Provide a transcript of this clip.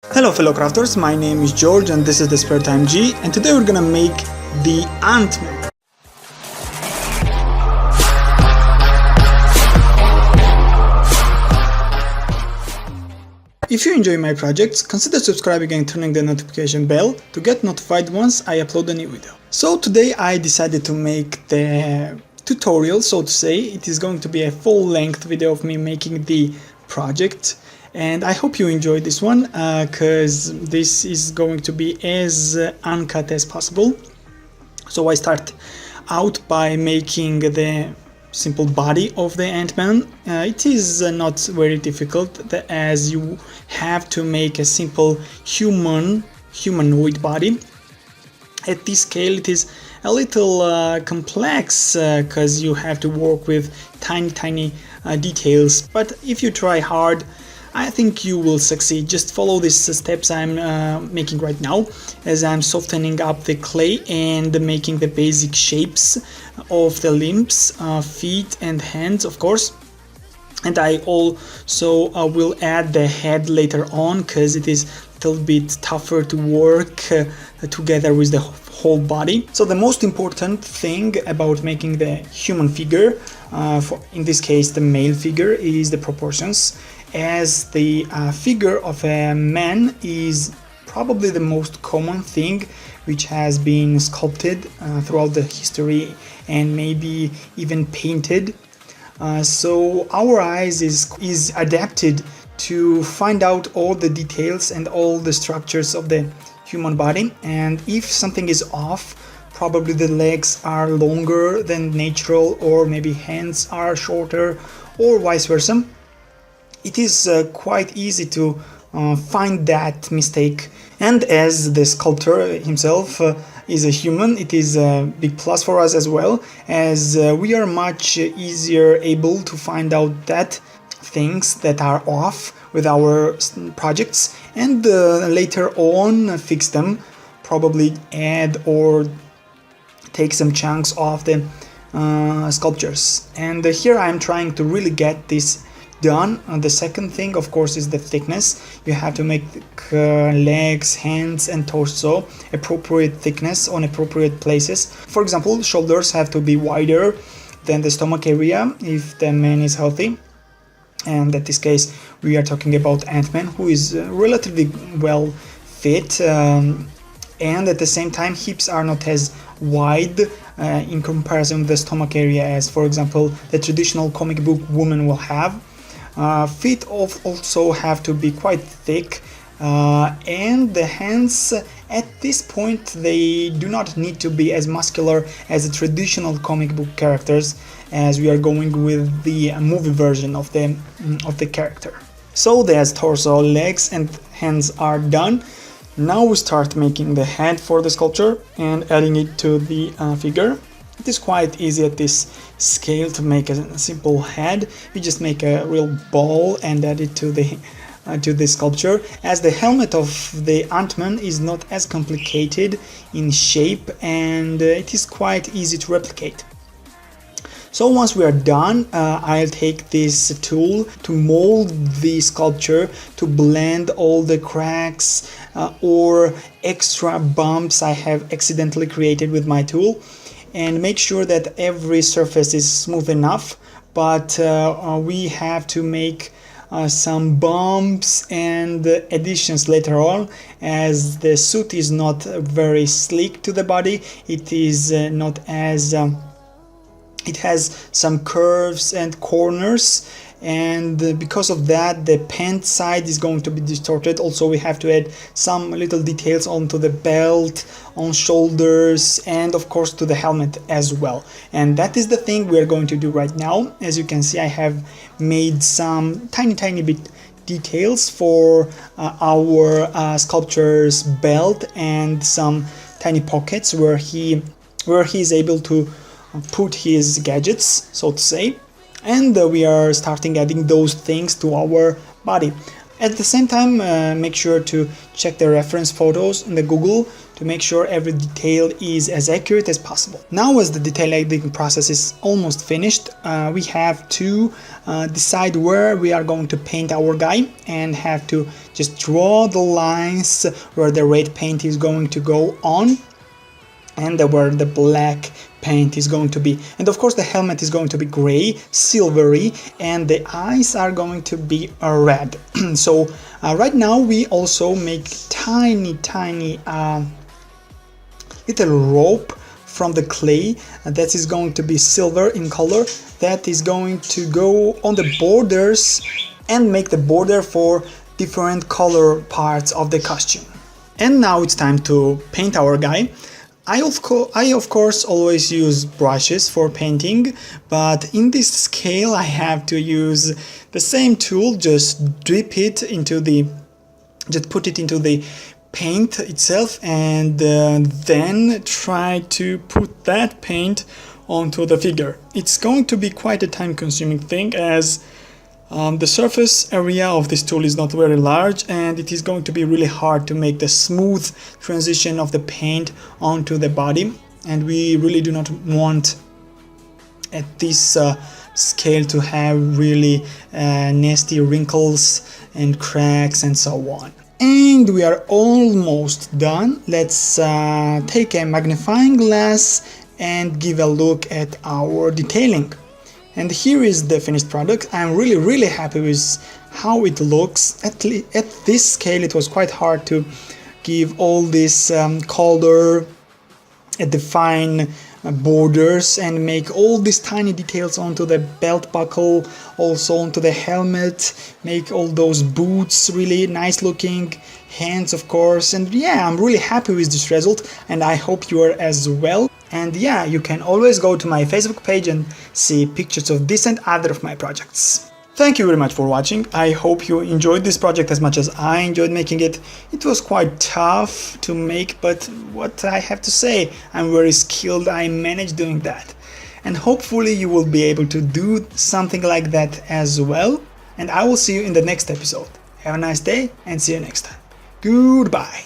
Hello fellow crafters, my name is George and this is the Spare Time G, and today we're gonna make the Ant-Man. If you enjoy my projects, consider subscribing and turning the notification bell to get notified once I upload a new video. So today I decided to make the tutorial, so to say. It is going to be a full-length video of me making the project. And I hope you enjoyed this one, because this is going to be as uncut as possible. So I start out by making the simple body of the Ant-Man. It is not very difficult, as you have to make a simple humanoid body. At this scale it is a little complex, because you have to work with tiny details, but if you try hard, I think you will succeed. Just follow these steps I'm making right now, as I'm softening up the clay and making the basic shapes of the limbs, feet and hands, of course. And I also will add the head later on, because it is a little bit tougher to work together with the whole body. So the most important thing about making the human figure, in this case the male figure, is the proportions, as the figure of a man is probably the most common thing which has been sculpted throughout the history and maybe even painted. So our eyes is adapted to find out all the details and all the structures of the human body, and if something is off, probably the legs are longer than natural, or maybe hands are shorter, or vice versa. It is quite easy to find that mistake, and as the sculptor himself is a human, it is a big plus for us as well, as we are much easier able to find out that things that are off with our projects, and later on fix them, probably add or take some chunks off the sculptures. And here I'm trying to really get this done. The second thing, of course, is the thickness. You have to make legs, hands and torso appropriate thickness on appropriate places. For example, shoulders have to be wider than the stomach area if the man is healthy, and in this case we are talking about Ant-Man, who is relatively well fit, and at the same time hips are not as wide in comparison with the stomach area as, for example, the traditional comic book woman will have. Feet also have to be quite thick, and the hands at this point, they do not need to be as muscular as the traditional comic book characters, as we are going with the movie version of the character. So there's torso, legs and hands are done. Now we start making the head for the sculpture and adding it to the figure. It is quite easy at this scale to make a simple head. You just make a real ball and add it to the sculpture, as the helmet of the Ant-Man is not as complicated in shape and it is quite easy to replicate. So once we are done, I'll take this tool to mold the sculpture, to blend all the cracks or extra bumps I have accidentally created with my tool, and make sure that every surface is smooth enough, but we have to make some bumps and additions later on, as the suit is not very sleek to the body. It is not as it has some curves and corners, and because of that the pant side is going to be distorted. Also we have to add some little details onto the belt, on shoulders, and of course to the helmet as well. And that is the thing we are going to do right now. As you can see, I have made some tiny bit details for our sculpture's belt, and some tiny pockets where he is able to put his gadgets, so to say. And we are starting adding those things to our body. At the same time, make sure to check the reference photos in the Google to make sure every detail is as accurate as possible. Now, as the detail editing process is almost finished, we have to decide where we are going to paint our guy and have to just draw the lines where the red paint is going to go on and where the black paint is going to be. And of course the helmet is going to be gray, silvery, and the eyes are going to be red. So right now we also make tiny little rope from the clay that is going to be silver in color, that is going to go on the borders and make the border for different color parts of the costume. And now it's time to paint our guy. I of course always use brushes for painting, but in this scale I have to use the same tool, just put it into the paint itself, and then try to put that paint onto the figure. It's going to be quite a time-consuming thing, as the surface area of this tool is not very large, and it is going to be really hard to make the smooth transition of the paint onto the body, and we really do not want at this scale to have really nasty wrinkles and cracks and so on. And we are almost done. Let's take a magnifying glass and give a look at our detailing. And here is the finished product. I'm really happy with how it looks. At this scale it was quite hard to give all this color, define borders, and make all these tiny details onto the belt buckle, also onto the helmet, make all those boots really nice looking, hands of course. And yeah, I'm really happy with this result, and I hope you are as well. And yeah, you can always go to my Facebook page and see pictures of this and other of my projects. Thank you very much for watching. I hope you enjoyed this project as much as I enjoyed making it. It was quite tough to make, but what I have to say, I'm very skilled. I managed doing that. And hopefully you will be able to do something like that as well. And I will see you in the next episode. Have a nice day and see you next time. Goodbye.